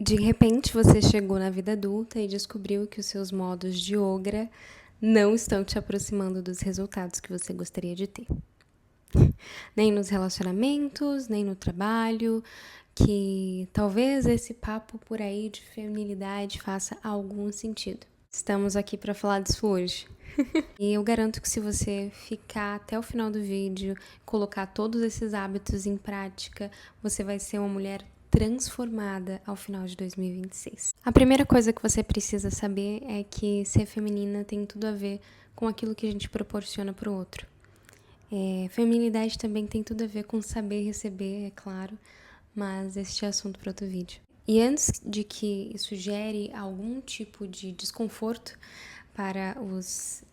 De repente, você chegou na vida adulta e descobriu que os seus modos de ogra não estão te aproximando dos resultados que você gostaria de ter. Nem nos relacionamentos, nem no trabalho, que talvez esse papo por aí de feminilidade faça algum sentido. Estamos aqui para falar disso hoje. E eu garanto que se você ficar até o final do vídeo, colocar todos esses hábitos em prática, você vai ser uma mulher transformada ao final de 2026. A primeira coisa que você precisa saber é que ser feminina tem tudo a ver com aquilo que a gente proporciona para o outro. Feminilidade também tem tudo a ver com saber receber, é claro, mas este é assunto para outro vídeo. E antes de que isso gere algum tipo de desconforto para os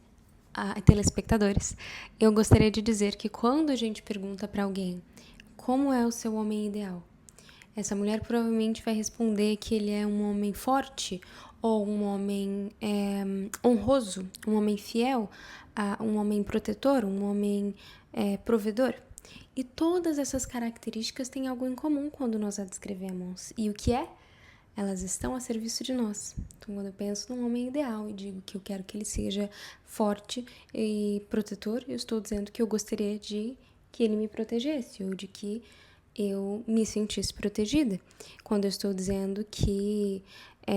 telespectadores, eu gostaria de dizer que quando a gente pergunta para alguém como é o seu homem ideal, essa mulher provavelmente vai responder que ele é um homem forte ou um homem honroso, um homem fiel, um homem protetor, um homem provedor. E todas essas características têm algo em comum quando nós a descrevemos. E o que é? Elas estão a serviço de nós. Então, quando eu penso num homem ideal e digo que eu quero que ele seja forte e protetor, eu estou dizendo que eu gostaria de que ele me protegesse ou de que eu me sentisse protegida. Quando eu estou dizendo que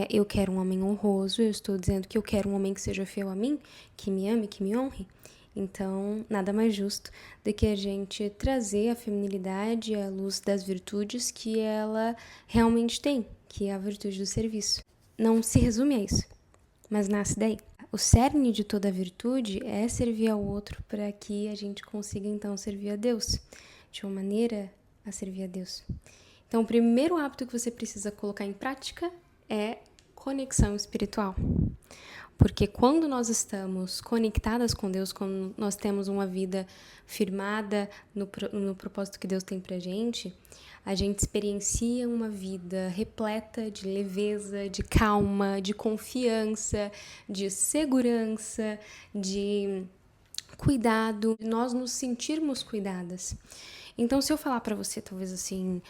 eu quero um homem honroso, eu estou dizendo que eu quero um homem que seja fiel a mim, que me ame, que me honre. Então, nada mais justo do que a gente trazer a feminilidade à luz das virtudes que ela realmente tem, que é a virtude do serviço. Não se resume a isso, mas nasce daí. O cerne de toda virtude é servir ao outro para que a gente consiga, então, servir a Deus, de uma maneira a servir a Deus. Então, o primeiro hábito que você precisa colocar em prática é conexão espiritual. Porque quando nós estamos conectadas com Deus, quando nós temos uma vida firmada no propósito que Deus tem pra gente, a gente experiencia uma vida repleta de leveza, de calma, de confiança, de segurança, de cuidado, nós nos sentirmos cuidadas. Então, se eu falar pra você, talvez assim,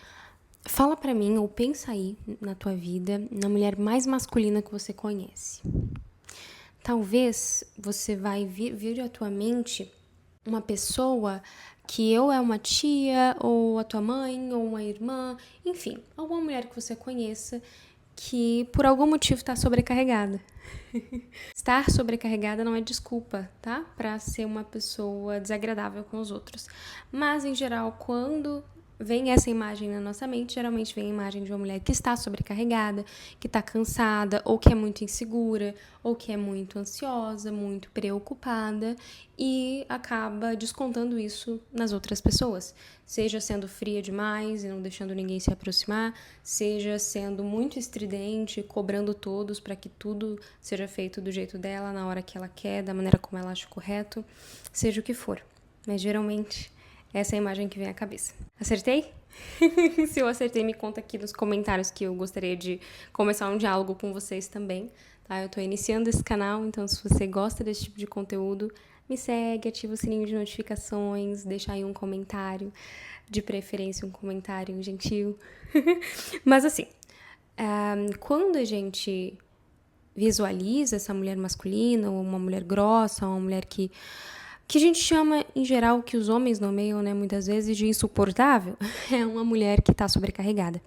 fala pra mim ou pensa aí na tua vida, na mulher mais masculina que você conhece. Talvez você vai vir à tua mente uma pessoa que ou é uma tia, ou a tua mãe, ou uma irmã, enfim, alguma mulher que você conheça que por algum motivo está sobrecarregada. Estar sobrecarregada não é desculpa, tá? Para ser uma pessoa desagradável com os outros. Mas, em geral, quando vem essa imagem na nossa mente, geralmente vem a imagem de uma mulher que está sobrecarregada, que está cansada, ou que é muito insegura, ou que é muito ansiosa, muito preocupada e acaba descontando isso nas outras pessoas. Seja sendo fria demais e não deixando ninguém se aproximar, seja sendo muito estridente, cobrando todos para que tudo seja feito do jeito dela, na hora que ela quer, da maneira como ela acha correto, seja o que for. Mas geralmente essa é a imagem que vem à cabeça. Acertei? Se eu acertei, me conta aqui nos comentários que eu gostaria de começar um diálogo com vocês também, tá? Eu tô iniciando esse canal, então se você gosta desse tipo de conteúdo, me segue, ativa o sininho de notificações, deixa aí um comentário, de preferência um comentário gentil. Mas assim, quando a gente visualiza essa mulher masculina, ou uma mulher grossa, ou uma mulher que a gente chama, em geral, que os homens nomeiam, né, muitas vezes, de insuportável, é uma mulher que está sobrecarregada.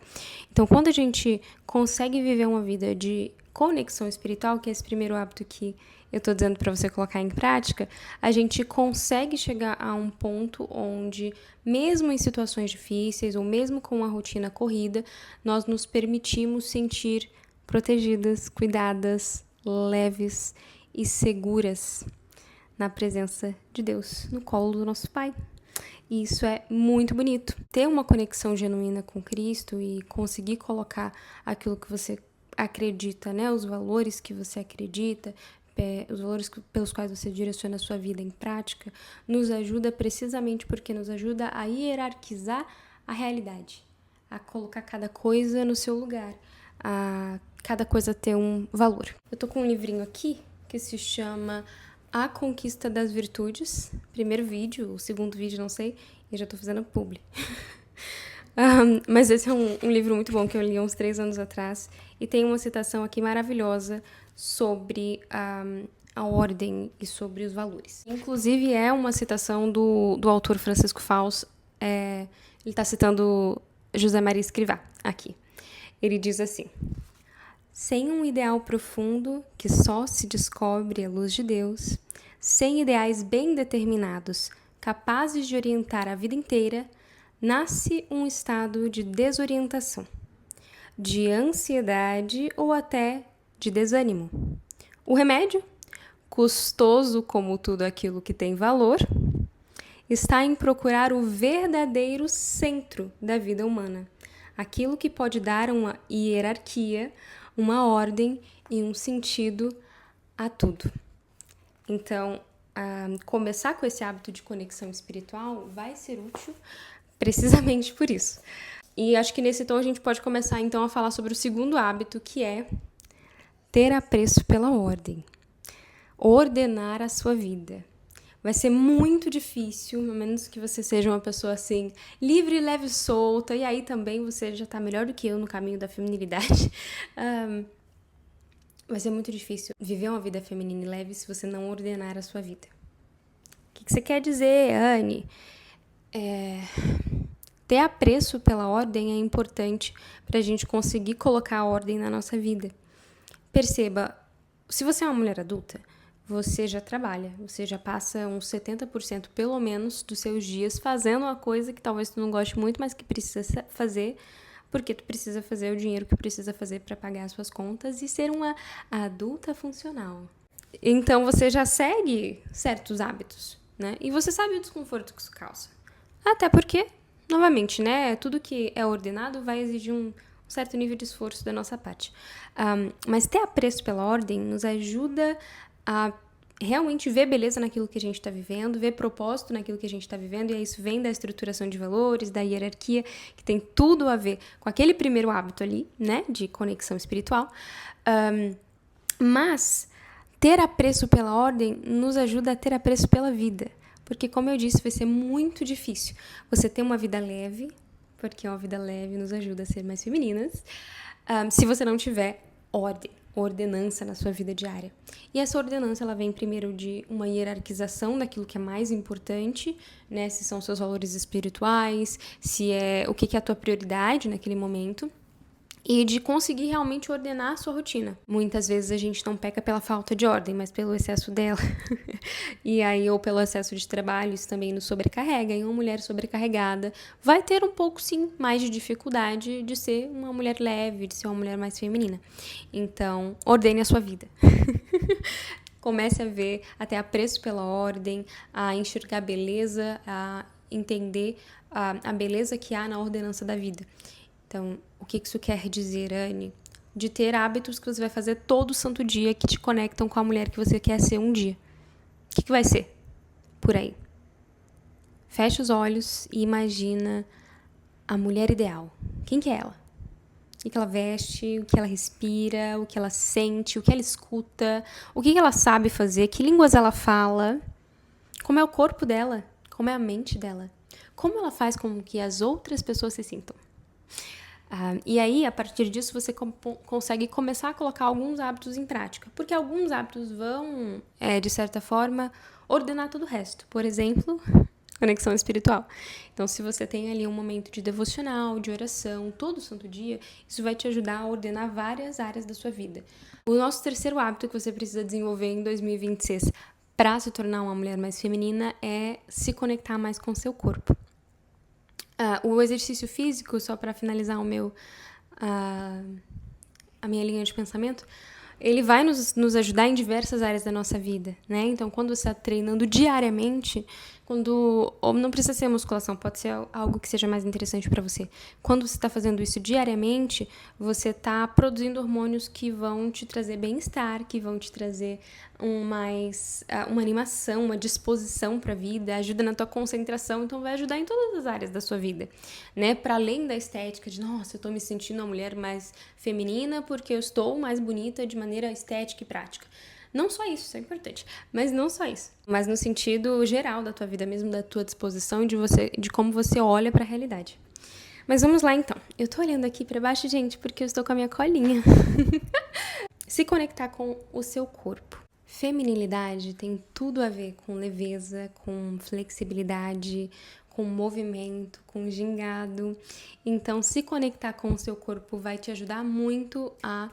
Então, quando a gente consegue viver uma vida de conexão espiritual, que é esse primeiro hábito que eu estou dizendo para você colocar em prática, a gente consegue chegar a um ponto onde, mesmo em situações difíceis, ou mesmo com uma rotina corrida, nós nos permitimos sentir protegidas, cuidadas, leves e seguras na presença de Deus, no colo do nosso Pai. E isso é muito bonito. Ter uma conexão genuína com Cristo e conseguir colocar aquilo que você acredita, né? Os valores que você acredita, os valores pelos quais você direciona a sua vida em prática, nos ajuda precisamente porque nos ajuda a hierarquizar a realidade, a colocar cada coisa no seu lugar, a cada coisa ter um valor. Eu tô com um livrinho aqui que se chama A Conquista das Virtudes. Primeiro vídeo, o segundo vídeo, não sei, eu já tô fazendo publi. Mas esse é um livro muito bom que eu li há uns 3 anos atrás. E tem uma citação aqui maravilhosa sobre a ordem e sobre os valores. Inclusive, é uma citação do autor Francisco Fausto. Ele está citando José Maria Escrivá aqui. Ele diz assim: sem um ideal profundo que só se descobre à luz de Deus, sem ideais bem determinados, capazes de orientar a vida inteira, nasce um estado de desorientação, de ansiedade ou até de desânimo. O remédio, custoso como tudo aquilo que tem valor, está em procurar o verdadeiro centro da vida humana, aquilo que pode dar uma hierarquia, uma ordem e um sentido a tudo. Então, começar com esse hábito de conexão espiritual vai ser útil precisamente por isso. E acho que nesse tom a gente pode começar então a falar sobre o segundo hábito, que é ter apreço pela ordem. Ordenar a sua vida. Vai ser muito difícil, a menos que você seja uma pessoa assim, livre, leve e solta, e aí também você já tá melhor do que eu no caminho da feminilidade. Vai ser muito difícil viver uma vida feminina e leve se você não ordenar a sua vida. O que você quer dizer, Anne? Ter apreço pela ordem é importante para a gente conseguir colocar a ordem na nossa vida. Perceba, se você é uma mulher adulta, você já trabalha, você já passa uns 70% pelo menos dos seus dias fazendo uma coisa que talvez tu não goste muito, mas que precisa fazer, porque tu precisa fazer o dinheiro que precisa fazer para pagar as suas contas e ser uma adulta funcional. Então você já segue certos hábitos, né? E você sabe o desconforto que isso causa. Até porque, novamente, né? Tudo que é ordenado vai exigir um certo nível de esforço da nossa parte. Mas ter apreço pela ordem nos ajuda a realmente ver beleza naquilo que a gente está vivendo, ver propósito naquilo que a gente está vivendo, e isso vem da estruturação de valores, da hierarquia, que tem tudo a ver com aquele primeiro hábito ali, né, de conexão espiritual. Mas ter apreço pela ordem nos ajuda a ter apreço pela vida, porque, como eu disse, vai ser muito difícil você ter uma vida leve, porque uma vida leve nos ajuda a ser mais femininas, se você não tiver ordem, ordenança na sua vida diária. E essa ordenança, ela vem primeiro de uma hierarquização daquilo que é mais importante, né? Se são seus valores espirituais, se é o que é a tua prioridade naquele momento, e de conseguir realmente ordenar a sua rotina. Muitas vezes a gente não peca pela falta de ordem, mas pelo excesso dela. E aí, ou pelo excesso de trabalho, isso também nos sobrecarrega. E uma mulher sobrecarregada vai ter um pouco, sim, mais de dificuldade de ser uma mulher leve, de ser uma mulher mais feminina. Então, ordene a sua vida. Comece a ver, a ter apreço pela ordem, a enxergar beleza, a entender a beleza que há na ordenança da vida. Então, o que isso quer dizer, Anne? De ter hábitos que você vai fazer todo santo dia que te conectam com a mulher que você quer ser um dia. O que vai ser por aí? Fecha os olhos e imagina a mulher ideal. Quem que é ela? O que ela veste, o que ela respira, o que ela sente, o que ela escuta, o que ela sabe fazer, que línguas ela fala, como é o corpo dela, como é a mente dela, como ela faz com que as outras pessoas se sintam. E aí, a partir disso, você consegue começar a colocar alguns hábitos em prática. Porque alguns hábitos vão, de certa forma, ordenar todo o resto. Por exemplo, conexão espiritual. Então, se você tem ali um momento de devocional, de oração, todo santo dia, isso vai te ajudar a ordenar várias áreas da sua vida. O nosso terceiro hábito que você precisa desenvolver em 2026 para se tornar uma mulher mais feminina é se conectar mais com o seu corpo. O exercício físico, só para finalizar a minha linha de pensamento, ele vai nos ajudar em diversas áreas da nossa vida, né? Então, quando você está treinando diariamente, ou não precisa ser musculação, pode ser algo que seja mais interessante para você. Quando você está fazendo isso diariamente, você está produzindo hormônios que vão te trazer bem-estar, que vão te trazer uma animação, uma disposição para a vida, ajuda na tua concentração, então vai ajudar em todas as áreas da sua vida, né? Para além da estética de, nossa, eu estou me sentindo uma mulher mais feminina porque eu estou mais bonita de maneira estética e prática. Não só isso é importante, mas não só isso. Mas no sentido geral da tua vida mesmo, da tua disposição e de como você olha para a realidade. Mas vamos lá então. Eu tô olhando aqui pra baixo, gente, porque eu estou com a minha colinha. Se conectar com o seu corpo. Feminilidade tem tudo a ver com leveza, com flexibilidade, com movimento, com gingado. Então, se conectar com o seu corpo vai te ajudar muito a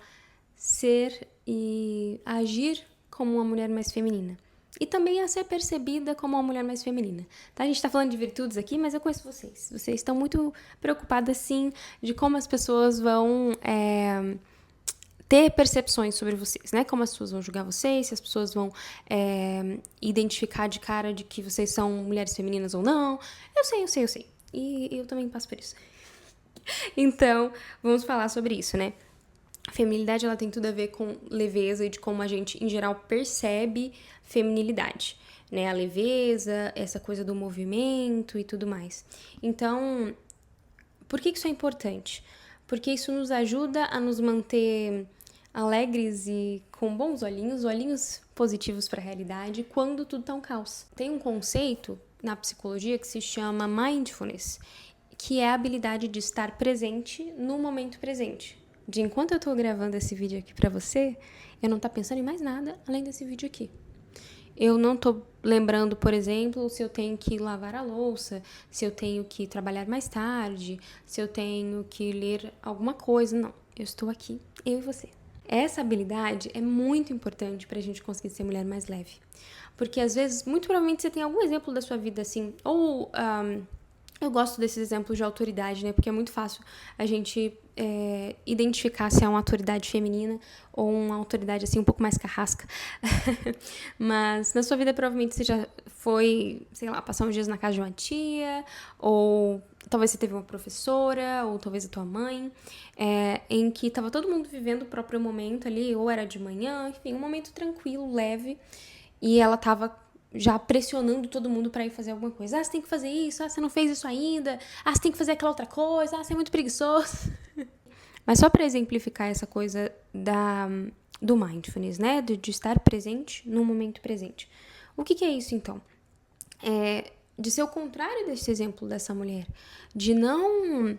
ser e a agir como uma mulher mais feminina. E também a ser percebida como uma mulher mais feminina. Tá? A gente tá falando de virtudes aqui, mas eu conheço vocês. Vocês estão muito preocupadas, sim, de como as pessoas vão ter percepções sobre vocês, né? Como as pessoas vão julgar vocês, se as pessoas vão identificar de cara de que vocês são mulheres femininas ou não. Eu sei. E eu também passo por isso. Então, vamos falar sobre isso, né? A feminilidade, ela tem tudo a ver com leveza e de como a gente, em geral, percebe feminilidade, né? A leveza, essa coisa do movimento e tudo mais. Então, por que isso é importante? Porque isso nos ajuda a nos manter alegres e com bons olhinhos positivos para a realidade quando tudo tá um caos. Tem um conceito na psicologia que se chama mindfulness, que é a habilidade de estar presente no momento presente. De enquanto eu tô gravando esse vídeo aqui pra você, eu não tá pensando em mais nada além desse vídeo aqui. Eu não tô lembrando, por exemplo, se eu tenho que lavar a louça, se eu tenho que trabalhar mais tarde, se eu tenho que ler alguma coisa. Não, eu estou aqui, eu e você. Essa habilidade é muito importante pra gente conseguir ser mulher mais leve. Porque às vezes, muito provavelmente você tem algum exemplo da sua vida assim, ou eu gosto desses exemplos de autoridade, né? Porque é muito fácil a gente identificar se é uma autoridade feminina ou uma autoridade, assim, um pouco mais carrasca. Mas na sua vida, provavelmente, você já foi, sei lá, passar uns dias na casa de uma tia, ou talvez você teve uma professora, ou talvez a tua mãe, em que tava todo mundo vivendo o próprio momento ali, ou era de manhã, enfim, um momento tranquilo, leve, e ela tava já pressionando todo mundo pra ir fazer alguma coisa. Ah, você tem que fazer isso. Ah, você não fez isso ainda. Ah, você tem que fazer aquela outra coisa. Ah, você é muito preguiçoso. Mas só pra exemplificar essa coisa do mindfulness, né? De estar presente no momento presente. O que é isso, então? De ser o contrário desse exemplo dessa mulher. De não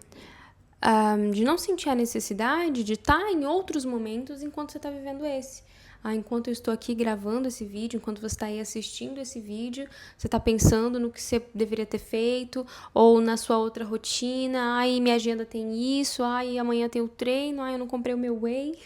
sentir a necessidade de estar em outros momentos enquanto você está vivendo esse. Enquanto eu estou aqui gravando esse vídeo, enquanto você está aí assistindo esse vídeo, você está pensando no que você deveria ter feito, ou na sua outra rotina, minha agenda tem isso, amanhã tem o treino, eu não comprei o meu whey.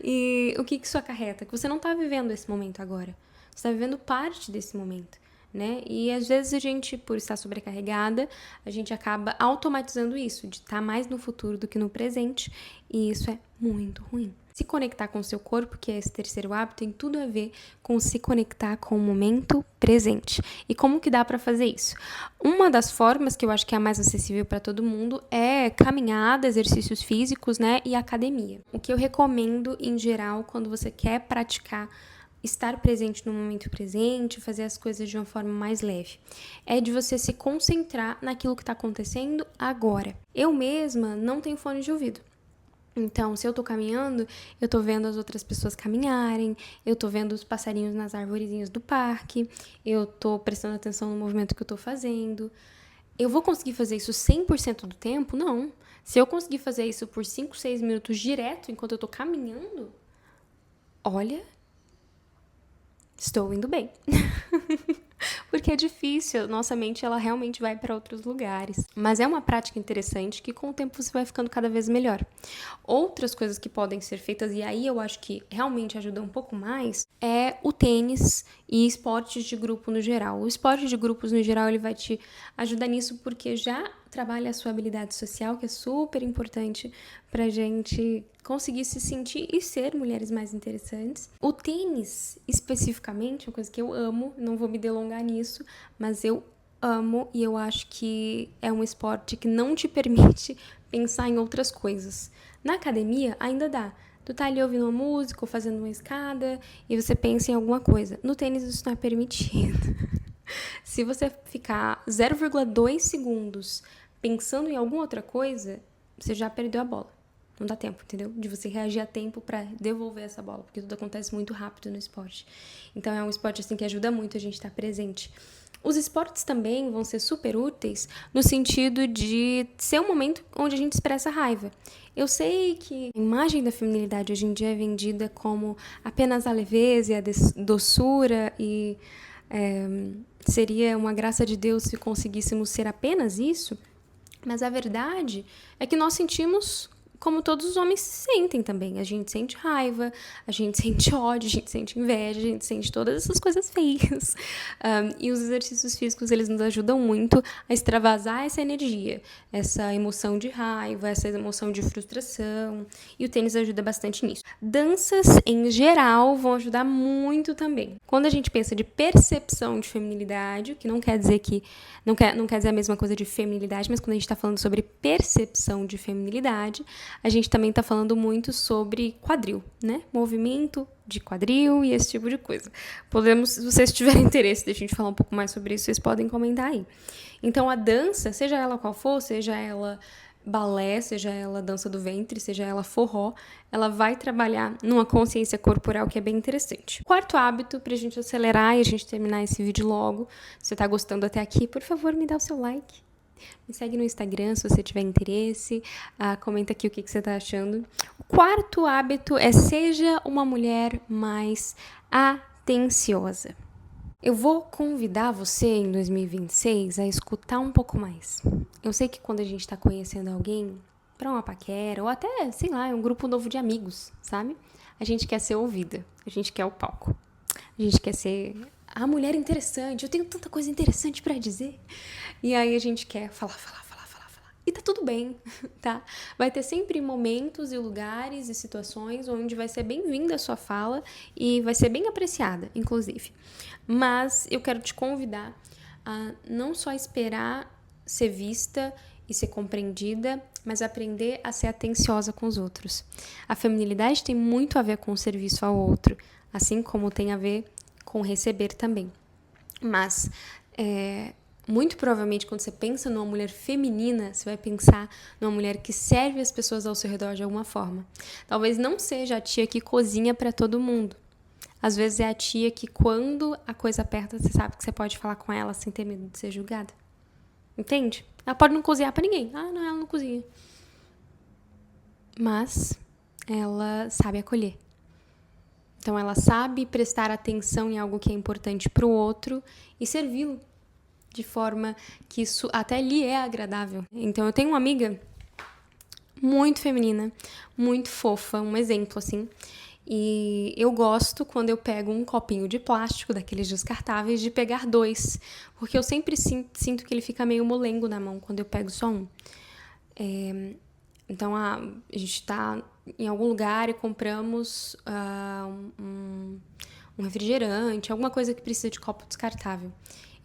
E o que isso acarreta? Que você não está vivendo esse momento agora. Você está vivendo parte desse momento, né? E às vezes a gente, por estar sobrecarregada, a gente acaba automatizando isso, de estar mais no futuro do que no presente, e isso é muito ruim. Se conectar com o seu corpo, que é esse terceiro hábito, tem tudo a ver com se conectar com o momento presente. E como que dá para fazer isso? Uma das formas que eu acho que é a mais acessível para todo mundo é caminhada, exercícios físicos, né, e academia. O que eu recomendo em geral quando você quer praticar estar presente no momento presente, fazer as coisas de uma forma mais leve. É de você se concentrar naquilo que está acontecendo agora. Eu mesma não tenho fone de ouvido. Então, se eu tô caminhando, eu tô vendo as outras pessoas caminharem, eu tô vendo os passarinhos nas arvorezinhas do parque, eu tô prestando atenção no movimento que eu tô fazendo. Eu vou conseguir fazer isso 100% do tempo? Não. Se eu conseguir fazer isso por 5, 6 minutos direto enquanto eu tô caminhando, olha, estou indo bem. Porque é difícil, nossa mente ela realmente vai para outros lugares. Mas é uma prática interessante que com o tempo você vai ficando cada vez melhor. Outras coisas que podem ser feitas, e aí eu acho que realmente ajuda um pouco mais, é o tênis e esportes de grupo no geral. O esporte de grupos no geral ele vai te ajudar nisso porque já trabalha a sua habilidade social, que é super importante pra gente conseguir se sentir e ser mulheres mais interessantes. O tênis, especificamente, é uma coisa que eu amo, não vou me delongar nisso, mas eu amo e eu acho que é um esporte que não te permite pensar em outras coisas. Na academia, ainda dá. Tu tá ali ouvindo uma música ou fazendo uma escada e você pensa em alguma coisa. No tênis isso não é permitido. Se você ficar 0,2 segundos pensando em alguma outra coisa, você já perdeu a bola. Não dá tempo, entendeu? De você reagir a tempo pra devolver essa bola, porque tudo acontece muito rápido no esporte. Então é um esporte assim que ajuda muito a gente estar presente. Os esportes também vão ser super úteis no sentido de ser um momento onde a gente expressa raiva. Eu sei que a imagem da feminilidade hoje em dia é vendida como apenas a leveza e a doçura e seria uma graça de Deus se conseguíssemos ser apenas isso, mas a verdade é que nós sentimos como todos os homens sentem também. A gente sente raiva, a gente sente ódio, a gente sente inveja, a gente sente todas essas coisas feias. E os exercícios físicos, eles nos ajudam muito a extravasar essa energia, essa emoção de raiva, essa emoção de frustração. E o tênis ajuda bastante nisso. Danças, em geral, vão ajudar muito também. Quando a gente pensa de percepção de feminilidade, que não quer dizer que não quer dizer a mesma coisa de feminilidade, mas quando a gente está falando sobre percepção de feminilidade, a gente também está falando muito sobre quadril, né? Movimento de quadril e esse tipo de coisa. Podemos, se vocês tiverem interesse de a gente falar um pouco mais sobre isso, vocês podem comentar aí. Então, a dança, seja ela qual for, seja ela balé, seja ela dança do ventre, seja ela forró, ela vai trabalhar numa consciência corporal que é bem interessante. Quarto hábito, pra gente acelerar e a gente terminar esse vídeo logo, se você tá gostando até aqui, por favor, me dá o seu like. Me segue no Instagram se você tiver interesse, comenta aqui o que você tá achando. O quarto hábito é seja uma mulher mais atenciosa. Eu vou convidar você em 2026 a escutar um pouco mais. Eu sei que quando a gente tá conhecendo alguém pra uma paquera, ou até, sei lá, um grupo novo de amigos, sabe? A gente quer ser ouvida, a gente quer o palco. A gente quer ser a mulher interessante, eu tenho tanta coisa interessante pra dizer. E aí a gente quer falar. E tá tudo bem, tá? Vai ter sempre momentos e lugares e situações onde vai ser bem-vinda a sua fala e vai ser bem apreciada, inclusive. Mas eu quero te convidar a não só esperar ser vista e ser compreendida, mas aprender a ser atenciosa com os outros. A feminilidade tem muito a ver com o serviço ao outro, assim como tem a ver com receber também. Mas muito provavelmente, quando você pensa numa mulher feminina, você vai pensar numa mulher que serve as pessoas ao seu redor de alguma forma. Talvez não seja a tia que cozinha para todo mundo. Às vezes é a tia que, quando a coisa aperta, você sabe que você pode falar com ela sem ter medo de ser julgada. Entende? Ela pode não cozinhar para ninguém. Ah, não, ela não cozinha. Mas ela sabe acolher. Então, ela sabe prestar atenção em algo que é importante para o outro e servi-lo de forma que isso até lhe é agradável. Então, eu tenho uma amiga muito feminina, muito fofa, um exemplo, assim. E eu gosto, quando eu pego um copinho de plástico, daqueles descartáveis, de pegar 2. Porque eu sempre sinto que ele fica meio molengo na mão quando eu pego só um. Então, a gente está em algum lugar e compramos um refrigerante, alguma coisa que precisa de copo descartável.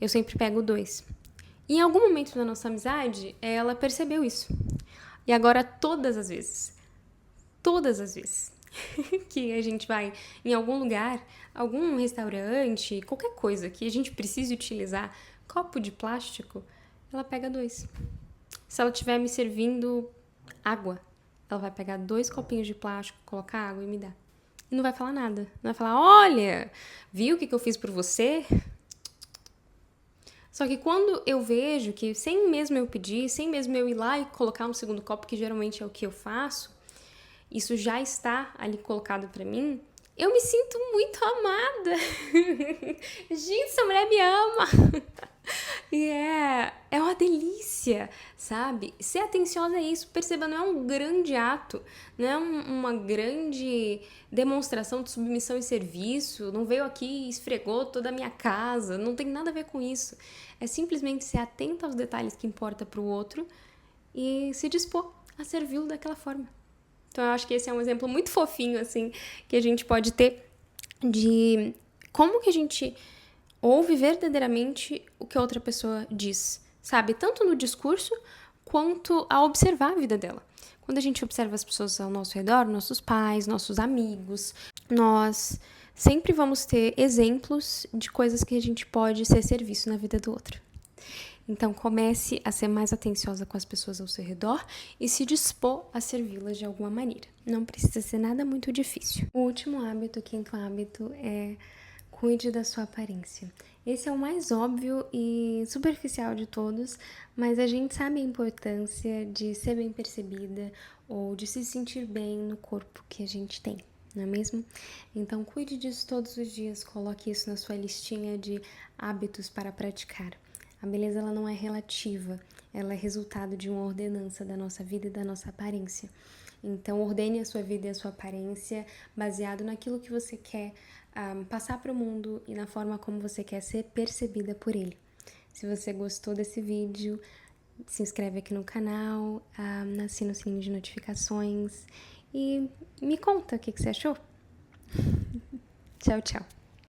Eu sempre pego 2. E em algum momento da nossa amizade, ela percebeu isso. E agora, todas as vezes que a gente vai em algum lugar, algum restaurante, qualquer coisa que a gente precise utilizar copo de plástico, ela pega 2. Se ela estiver me servindo água, ela vai pegar 2 copinhos de plástico, colocar água e me dar. E não vai falar nada. Não vai falar, olha, viu o que eu fiz por você? Só que quando eu vejo que, sem mesmo eu pedir, sem mesmo eu ir lá e colocar um segundo copo, que geralmente é o que eu faço, isso já está ali colocado pra mim, eu me sinto muito amada. Gente, essa mulher me ama. E é uma delícia, sabe? Ser atenciosa é isso, perceba, não é um grande ato, não é uma grande demonstração de submissão e serviço, não veio aqui e esfregou toda a minha casa, não tem nada a ver com isso. É simplesmente ser atenta aos detalhes que importa pro outro e se dispor a servi-lo daquela forma. Então eu acho que esse é um exemplo muito fofinho, assim, que a gente pode ter de como que a gente ouve verdadeiramente o que a outra pessoa diz, sabe? Tanto no discurso, quanto a observar a vida dela. Quando a gente observa as pessoas ao nosso redor, nossos pais, nossos amigos, nós sempre vamos ter exemplos de coisas que a gente pode ser serviço na vida do outro. Então, comece a ser mais atenciosa com as pessoas ao seu redor e se dispor a servi-las de alguma maneira. Não precisa ser nada muito difícil. O último hábito, o quinto hábito, é Cuide da sua aparência. Esse é o mais óbvio e superficial de todos, mas a gente sabe a importância de ser bem percebida ou de se sentir bem no corpo que a gente tem, não é mesmo? Então, cuide disso todos os dias, coloque isso na sua listinha de hábitos para praticar. A beleza ela não é relativa, ela é resultado de uma ordenança da nossa vida e da nossa aparência. Então, ordene a sua vida e a sua aparência baseado naquilo que você quer passar para o mundo e na forma como você quer ser percebida por ele. Se você gostou desse vídeo, se inscreve aqui no canal, assina o sininho de notificações e me conta o que você achou. Tchau, tchau!